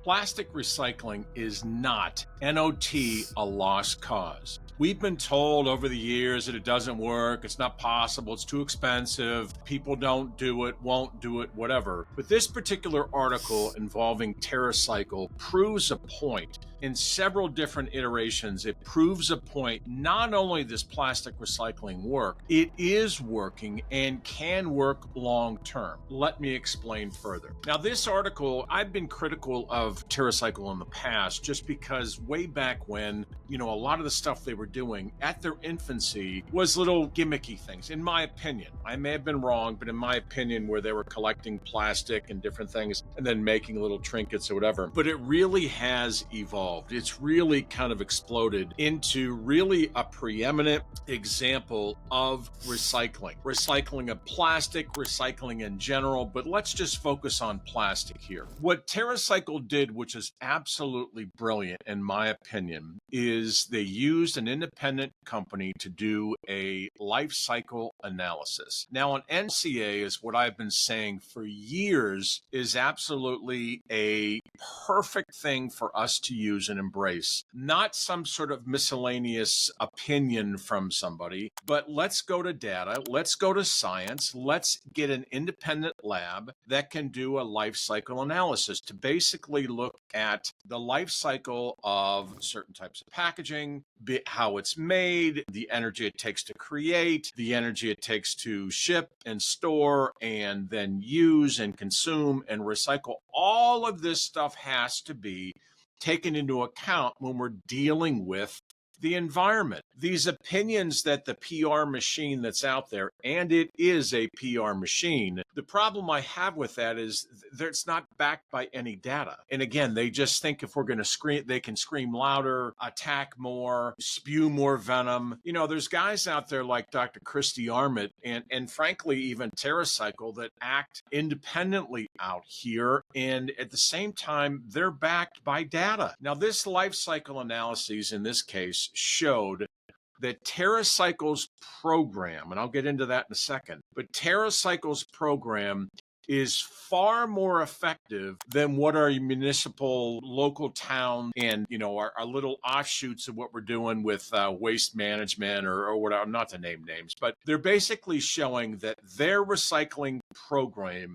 Plastic recycling is not, NOT, a lost cause. We've been told over the years that it doesn't work, it's not possible, it's too expensive, people don't do it, won't do it, whatever. But this particular article involving TerraCycle proves a point. In several different iterations, it proves a point. Not only does plastic recycling work, it is working and can work long term. Let me explain further. Now, this article, I've been critical of TerraCycle in the past just because way back when, a lot of the stuff they were doing at their infancy was little gimmicky things, in my opinion. I may have been wrong, but in my opinion, where they were collecting plastic and different things and then making little trinkets or whatever. But it really has evolved. It's really kind of exploded into really a preeminent example of recycling. Recycling of plastic, recycling in general, but let's just focus on plastic here. What TerraCycle did, which is absolutely brilliant in my opinion, is they used an independent company to do a life cycle analysis. Now, an NCA is what I've been saying for years is absolutely a perfect thing for us to use and embrace. Not some sort of miscellaneous opinion from somebody, but let's go to data, let's go to science, let's get an independent lab that can do a life cycle analysis to basically look at the life cycle of certain types of packaging, how it's made, the energy it takes to create, the energy it takes to ship and store and then use and consume and recycle. All of this stuff has to be taken into account when we're dealing with the environment. These opinions that the PR machine that's out there, and it is a PR machine, the problem I have with that is that it's not backed by any data. And again, they just think if we're going to scream, they can scream louder, attack more, spew more venom. There's guys out there like Dr. Christy Armit and frankly, even TerraCycle that act independently out here. And at the same time, they're backed by data. Now, this life cycle analysis in this case showed that TerraCycle's program, and I'll get into that in a second, but TerraCycle's program is far more effective than what our municipal, local town, and our little offshoots of what we're doing with waste management or whatever, not to name names, but they're basically showing that their recycling program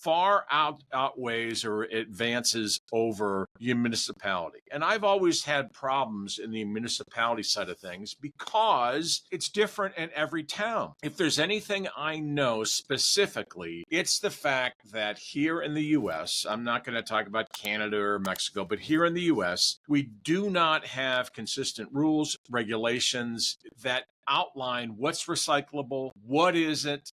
far outweighs or advances over your municipality. And I've always had problems in the municipality side of things because it's different in every town. If there's anything I know specifically, it's the fact that here in the US, I'm not going to talk about Canada or Mexico, but here in the US, we do not have consistent rules, regulations that outline what's recyclable, what isn't,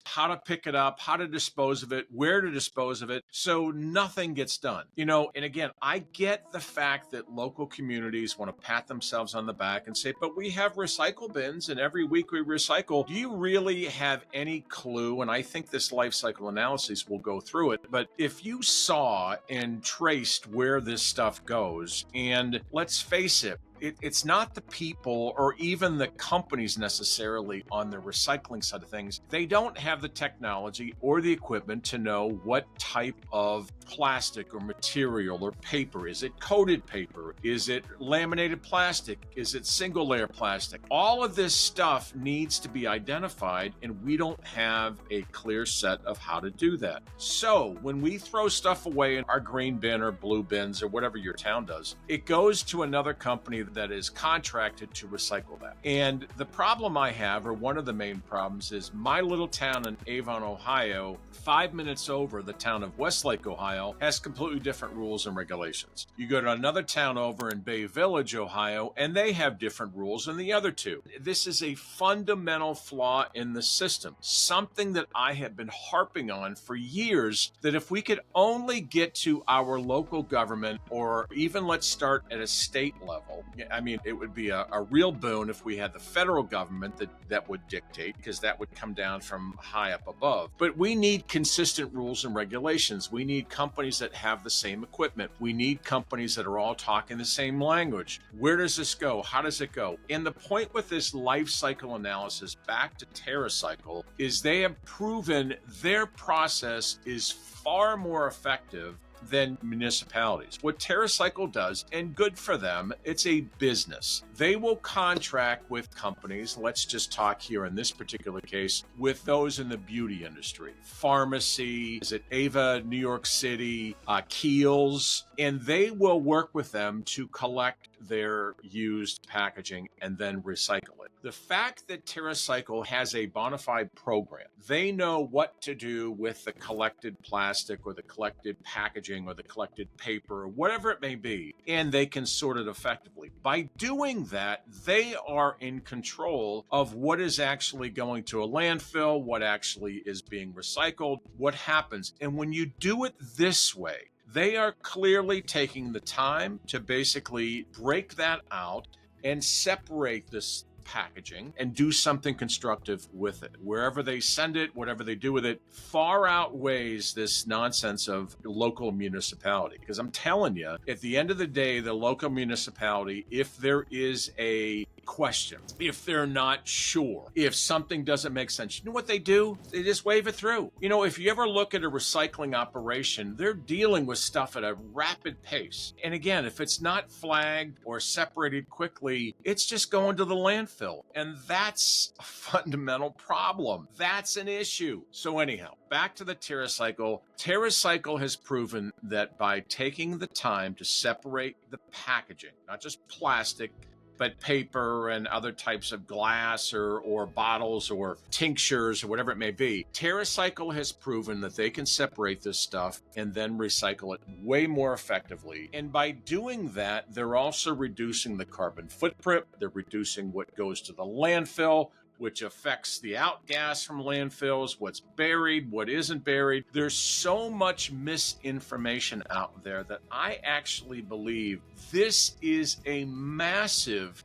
how to pick it up, how to dispose of it, where to dispose of it. So nothing gets done. And again, I get the fact that local communities want to pat themselves on the back and say, but we have recycle bins and every week we recycle. Do you really have any clue? And I think this life cycle analysis will go through it. But if you saw and traced where this stuff goes, and let's face it, it's not the people or even the companies necessarily on the recycling side of things. They don't have the technology or the equipment to know what type of plastic or material or paper. Is it coated paper? Is it laminated plastic? Is it single layer plastic? All of this stuff needs to be identified, and we don't have a clear set of how to do that. So when we throw stuff away in our green bin or blue bins or whatever your town does, it goes to another company that is contracted to recycle that. And the problem I have, or one of the main problems, is my little town in Avon, Ohio, 5 minutes over the town of Westlake, Ohio, has completely different rules and regulations. You go to another town over in Bay Village, Ohio, and they have different rules than the other two. This is a fundamental flaw in the system, something that I have been harping on for years, that if we could only get to our local government, or even let's start at a state level, I mean, it would be a real boon if we had the federal government that would dictate, because that would come down from high up above. But we need consistent rules and regulations. We need companies that have the same equipment. We need companies that are all talking the same language. Where does this go? How does it go? And the point with this life cycle analysis, back to TerraCycle, is they have proven their process is far more effective than municipalities. What TerraCycle does, and good for them, it's a business. They will contract with companies, let's just talk here in this particular case, with those in the beauty industry, pharmacy, is it Ava, New York City, Kiehl's, and they will work with them to collect their used packaging and then recycle it. The fact that TerraCycle has a bona fide program, they know what to do with the collected plastic or the collected packaging or the collected paper or whatever it may be, and they can sort it effectively. By doing that, they are in control of what is actually going to a landfill, what actually is being recycled, what happens. And when you do it this way, they are clearly taking the time to basically break that out and separate this packaging and do something constructive with it. Wherever they send it, whatever they do with it, far outweighs this nonsense of local municipality. Because I'm telling you, at the end of the day, the local municipality, if there is a question, if they're not sure, if something doesn't make sense, you know what they do? They just wave it through. You know, if you ever look at a recycling operation, they're dealing with stuff at a rapid pace. And again, if it's not flagged or separated quickly, it's just going to the landfill. And that's a fundamental problem. That's an issue. So anyhow, back to the TerraCycle. TerraCycle has proven that by taking the time to separate the packaging, not just plastic, but paper and other types of glass or bottles or tinctures or whatever it may be, TerraCycle has proven that they can separate this stuff and then recycle it way more effectively. And by doing that, they're also reducing the carbon footprint. They're reducing what goes to the landfill, which affects the outgas from landfills, what's buried, what isn't buried. There's so much misinformation out there that I actually believe this is a massive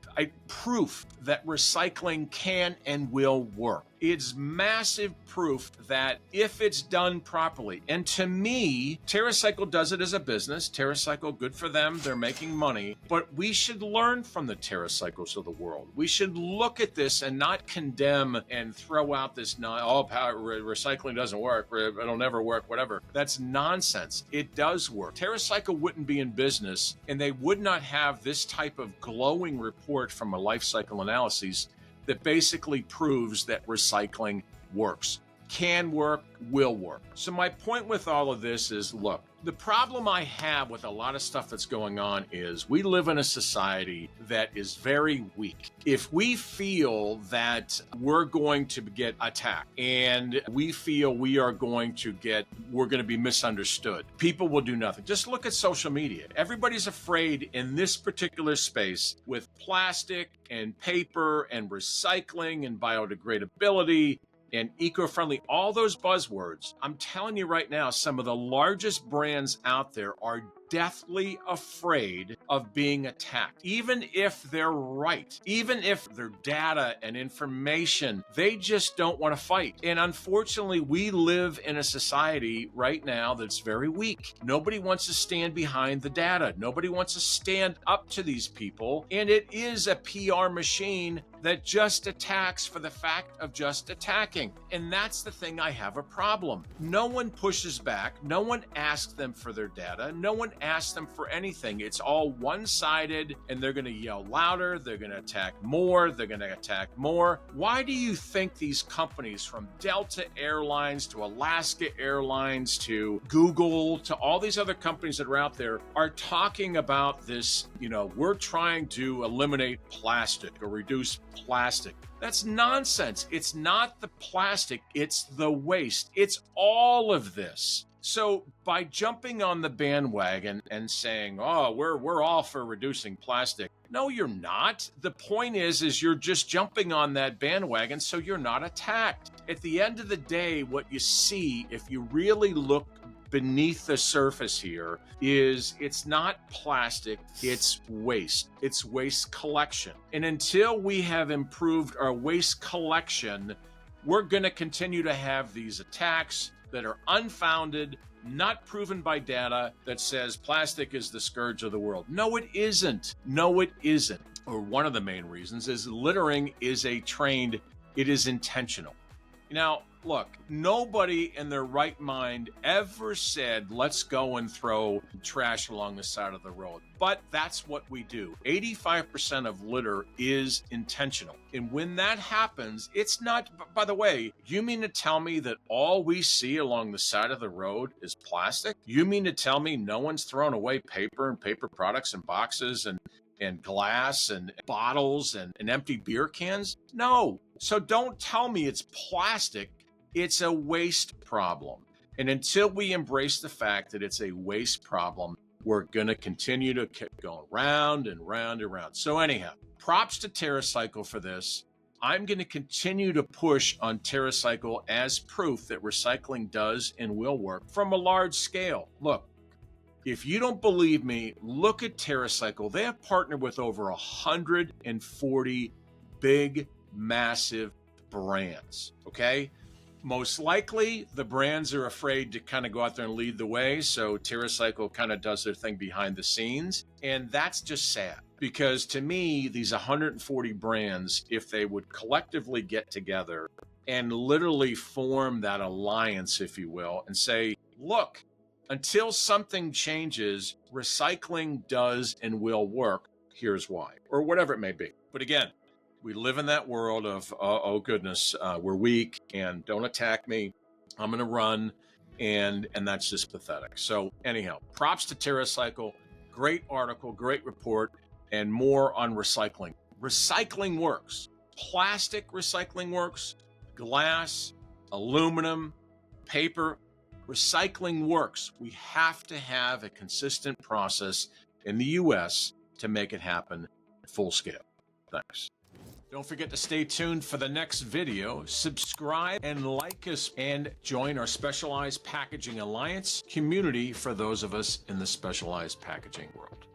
proof that recycling can and will work. It's massive proof that if it's done properly, and to me, TerraCycle does it as a business. TerraCycle, good for them. They're making money. But we should learn from the TerraCycles of the world. We should look at this and not condemn and throw out this, recycling doesn't work, it'll never work, whatever. That's nonsense. It does work. TerraCycle wouldn't be in business, and they would not have this type of glowing report from a life cycle analysis that basically proves that recycling works, can work, will work. So my point with all of this is, look, the problem I have with a lot of stuff that's going on is we live in a society that is very weak. If we feel that we're going to get attacked and we feel we're going to be misunderstood, people will do nothing. Just look at social media. Everybody's afraid in this particular space with plastic and paper and recycling and biodegradability and eco-friendly, all those buzzwords. I'm telling you right now, some of the largest brands out there are deathly afraid of being attacked. Even if they're right, even if their data and information, they just don't want to fight. And unfortunately, we live in a society right now that's very weak. Nobody wants to stand behind the data. Nobody wants to stand up to these people. And it is a PR machine that just attacks for the fact of just attacking. And that's the thing I have a problem. No one pushes back. No one asks them for their data. No one asks them for anything. It's all one-sided, and they're going to yell louder. They're going to attack more. They're going to attack more. Why do you think these companies, from Delta Airlines to Alaska Airlines to Google to all these other companies that are out there, are talking about this, we're trying to eliminate plastic or reduce plastic? That's nonsense. It's not the plastic, it's the waste. It's all of this. So by jumping on the bandwagon and saying, we're all for reducing plastic. No, you're not. The point is you're just jumping on that bandwagon so you're not attacked. At the end of the day, what you see, if you really look beneath the surface here, is it's not plastic, it's waste. It's waste collection. And until we have improved our waste collection, we're going to continue to have these attacks that are unfounded, not proven by data that says plastic is the scourge of the world. No, it isn't. No, it isn't. Or one of the main reasons is littering is it is intentional. Now, Look, nobody in their right mind ever said, let's go and throw trash along the side of the road. But that's what we do. 85% of litter is intentional. And when that happens, it's not, by the way, you mean to tell me that all we see along the side of the road is plastic? You mean to tell me no one's throwing away paper and paper products and boxes and glass and bottles and empty beer cans? No. So don't tell me it's plastic. It's a waste problem. And until we embrace the fact that it's a waste problem, we're going to continue to keep going round and round and round. So anyhow, props to TerraCycle for this. I'm going to continue to push on TerraCycle as proof that recycling does and will work from a large scale. Look, if you don't believe me, look at TerraCycle. They have partnered with over 140 big, massive brands, okay? Most likely, the brands are afraid to kind of go out there and lead the way, so TerraCycle kind of does their thing behind the scenes, and that's just sad. Because to me, these 140 brands, if they would collectively get together and literally form that alliance, if you will, and say, look, until something changes, recycling does and will work, here's why, or whatever it may be. But again, we live in that world of, oh goodness, we're weak and don't attack me. I'm going to run. And that's just pathetic. So anyhow, props to TerraCycle. Great article, great report, and more on recycling. Recycling works. Plastic recycling works. Glass, aluminum, paper. Recycling works. We have to have a consistent process in the U.S. to make it happen full scale. Thanks. Don't forget to stay tuned for the next video. Subscribe and like us and join our Specialized Packaging Alliance community for those of us in the specialized packaging world.